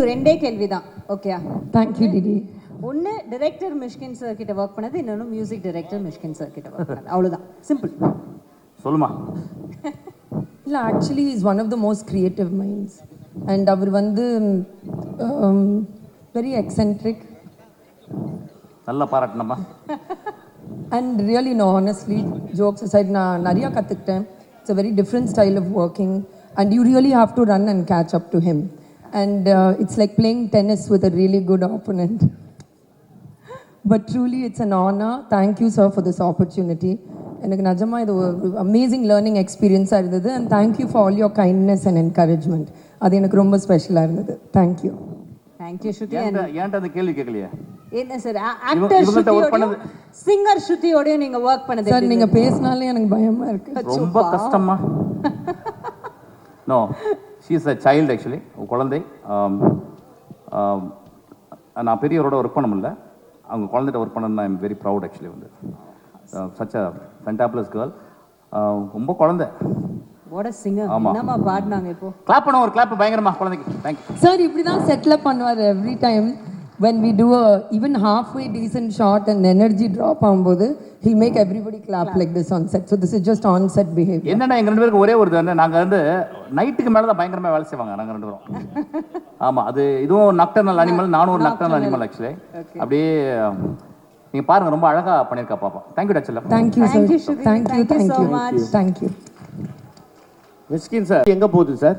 ரெண்டே கேள்விதான். ஓகேயா? Thank you, Didi. ஒன்னு டைரக்டர் மிஷ்கின் சார் கிட்ட வர்க் பண்ணது, இன்னொன்னு மியூசிக் டைரக்டர் மிஷ்கின் சார் கிட்ட வர்க் பண்ணது. அவ்வளவுதான். சிம்பிள். சொல்லுமா. இல்ல, actually is one of the most creative minds and அவர் வந்து very eccentric நல்ல பாராட்டணுமா. and really no, honestly, jokes aside, நான் நிறைய கத்துக்கிட்டேன். It's a very different style of working and you really have to run and catch up to him. And it's like playing tennis with a really good opponent. But truly it's an honor. Thank you, sir, for this opportunity. எனக்கு நிஜமா இது ஒரு amazing learning எக்ஸ்பீரியன்ஸாக இருந்தது. And thank you for all your kindness and encouragement. அது எனக்கு ரொம்ப ஸ்பெஷலாக இருந்தது. தேங்க்யூ. தேங்க்யூ ஸ்ருதி. ஏன்டா அந்த கேள்வி கேட்கலையா? என்ன சார், ஆக்டர் ஸ்ருதியோட சிங்கர் ஸ்ருதியோட நீங்க வர்க் பண்ணது? சார், நீங்க பேசினாலே எனக்கு பயமா இருக்கு. ரொம்ப கஷ்டமா? No, she is a child actually. குழந்தை. நான் பெரியவரோட ஒர்க் பண்ண முடியல, அவங்க குழந்தைகிட்ட ஒர்க் பண்ணணும்னா I am very proud actually. வந்து such a fantabulous girl. ரொம்ப குழந்தை. what a singer. என்னமா பாடுனாங்க இப்போ. கிளாப் பண்ண ஒரு கிளாப் பயங்கரமா குழந்தைக்கு. thank you sir. இப்படி தான் செட்ல பண்ணுவார் every time when we do a even halfway decent shot and energy drop ஆகும்போது he'll make everybody clap like this on set. So this is just on set behavior. என்னன்னா எங்க ரெண்டு பேருக்கு ஒரே ஒரு தானே, நாங்க வந்து நைட்டுக்கு மேல தான் பயங்கரமா வேலை செய்வாங்க நாங்க ரெண்டு பேரும். ஆமா, அது இதுவும் நக்டர்னல் அனிமல், நானும் ஒரு நக்டர்னல் அனிமல் ஆக்சுவலி. அப்படியே நீங்க பாருங்க, ரொம்ப அழகா பண்ணிருக்கா பாப்பா. தேங்க் யூ டச்சல. Thank you sir. Thank you. Thank you. Mysskin sir எங்க போகுது சார்?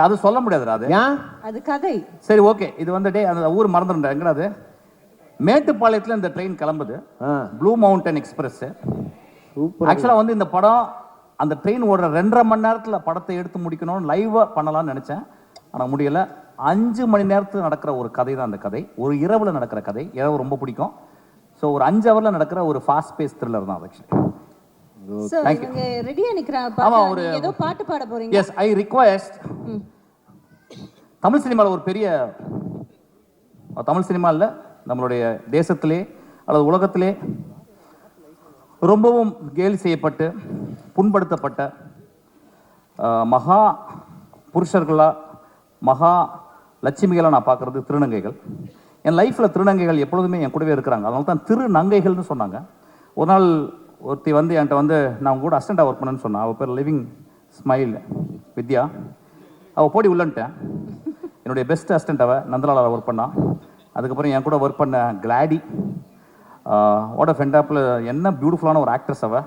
அது சொல்ல முடியாதுடா. அது ஏன்? அது கதை. சரி, ஓகே. இது வந்து டே அந்த ஊர் மறந்துடுறேன். எங்கடா அது? மேட்டுப்பாளையத்துல இந்த ட்ரெயின் கிளம்புது, ப்ளூ மவுண்டன் எக்ஸ்பிரஸ். ஆக்சுவலா வந்து இந்த படம் அந்த ட்ரெயின் ஓடுற 2.5 மணி நேரத்துல படத்தை எடுத்து முடிக்கணும்னு லைவா பண்ணலாம்னு நினைச்சேன். ஆனா முடியல. 5 மணி நேரத்துல நடக்கிற ஒரு கதை தான் அந்த கதை. ஒரு இரவுல நடக்கிற கதை. இரவு ரொம்ப பிடிக்கும். ஸோ ஒரு 5 ஹவர்ல நடக்கிற ஒரு ஃபாஸ்ட் பேஸ் த்ரில்லர் தான் ஆக்சுவலி. சார், நீங்க ரெடியா நிக்கறாங்க. ஆமா, ஒரு ஏதோ பாட்டு பாட போறீங்க. S, I request. தமிழ் சினிமாவில் ஒரு பெரிய, தமிழ் சினிமாவில் நம்மளுடைய தேசத்திலே அல்லது உலகத்திலே ரொம்பவும் கேலி செய்யப்பட்டு புண்படுத்தப்பட்ட மகா புருஷர்களாக, மகா லட்சுமிகளாக நான் பார்க்குறது திருநங்கைகள். என் லைஃப்பில் திருநங்கைகள் எப்பொழுதுமே என் கூடவே இருக்கிறாங்க. அதனால தான் திருநங்கைகள்னு சொன்னாங்க. ஒரு நாள் ஒருத்தி வந்து என்கிட்ட வந்து நான் உங்க கூட அசிஸ்டண்டாக ஒர்க் பண்ணேன்னு சொன்னான். அவள் பேர் லிவிங் ஸ்மைல் வித்யா. அவள் போடி உள்ளன்ட்டேன். என்னுடைய பெஸ்ட் அசிஸ்டண்ட் அவள் நந்தலாவில் ஒர்க் பண்ணான். அதுக்கப்புறம் என் கூட ஒர்க் பண்ண கிளாடி, வாட் அ ஃபென்டாப்பில், என்ன பியூட்டிஃபுல்லான ஒரு ஆக்ட்ரஸ் அவள்.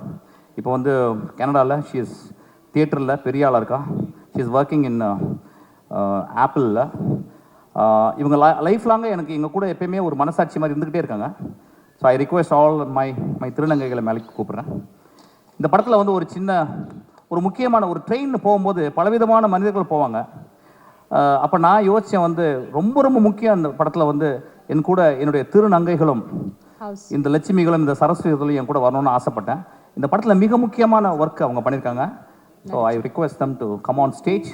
இப்போ வந்து கனடாவில் ஷீ இஸ் தியேட்டரில் பெரிய ஆளாக இருக்கா. ஷீ இஸ் ஒர்க்கிங் இன் ஆப்பிளில். இவங்க லைஃப் லாங்காக எனக்கு எங்கள் கூட எப்பயுமே ஒரு மனசாட்சி மாதிரி இருந்துக்கிட்டே இருக்காங்க. So I request all my திருநங்கைகளை மேலே கூப்பிட்றேன். இந்த படத்தில் வந்து ஒரு சின்ன ஒரு முக்கியமான ஒரு ட்ரெயின் போகும்போது பலவிதமான மனிதர்கள் போவாங்க. அப்போ நான் யோசித்தேன், வந்து ரொம்ப ரொம்ப முக்கியம் அந்த படத்தில் வந்து என் கூட என்னுடைய திருநங்கைகளும் இந்த லட்சுமிகளும் இந்த சரஸ்வதிகளும் என் கூட வரணும்னு ஆசைப்பட்டேன். இந்த படத்தில் மிக முக்கியமான ஒர்க் அவங்க பண்ணியிருக்காங்க. So I request them to come on stage.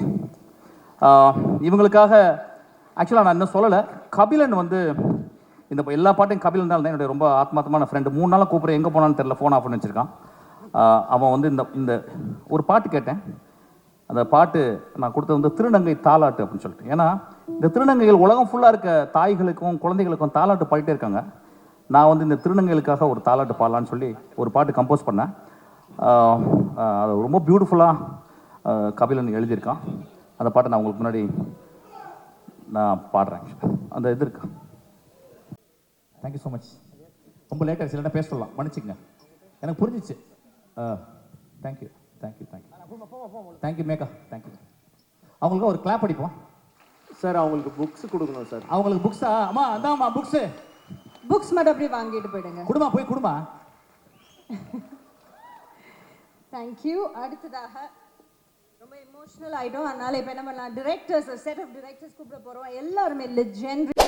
இவங்களுக்காக ஆக்சுவலாக நான் இன்னும் சொல்லலை, கபிலன் வந்து இந்த எல்லா பாட்டையும் கபிலன் தான் என்னுடைய ரொம்ப ஆத்மார்த்தமான ஃப்ரெண்டு. 3 நாளாக கூப்பிட்றேன், எங்கே போனான்னு தெரியல, ஃபோன் ஆஃப் பண்ணி வச்சுருக்கான். அவன் வந்து இந்த ஒரு பாட்டு கேட்டேன். அந்த பாட்டு நான் கொடுத்தது வந்து திருநங்கை தாலாட்டு அப்படின்னு சொல்லிட்டு. ஏன்னா இந்த திருநங்கைகள் உலகம் ஃபுல்லாக இருக்க தாய்களுக்கும் குழந்தைகளுக்கும் தாலாட்டு பாடிட்டே இருக்காங்க. நான் வந்து இந்த திருநங்கைகளுக்காக ஒரு தாலாட்டு பாடலான்னு சொல்லி ஒரு பாட்டு கம்போஸ் பண்ணேன். அது ரொம்ப பியூட்டிஃபுல்லாக கபிலன் எழுதியிருக்கான். அந்த பாட்டை நான் உங்களுக்கு முன்னாடி நான் பாடுறேன். அந்த இது இருக்கு. Thank you so much. ரொம்ப லேட் ஆகிடுச்சு, இல்லைன்னா பேச சொல்லலாம், மன்னிச்சுங்க. எனக்கு புரிஞ்சிச்சு. தேங்க்யூ தேங்க்யூ தேங்க்யூ தேங்க்யூ மேக்கா, தேங்க்யூ. அவங்களுக்கு ஒரு கிளாப் அடிப்போம் சார். அவங்களுக்கு புக்ஸ் கொடுக்கணும் சார். அவங்களுக்கு புக்ஸா? அம்மா அதாம்மா புக்ஸு. புக்ஸ் மட்டும் அப்படியே வாங்கிட்டு போயிடுங்க. குடுமா, போய் குடுமா. தேங்க்யூ. அடுத்ததாக ரொம்ப எமோஷனல் ஆகிடும். அதனால இப்போ என்ன பண்ணலாம், டிரெக்டர்ஸ், செட் ஆஃப் டிரெக்டர்ஸ் கூப்பிட போகிறோம். எல்லாருமே லெஜெண்டரி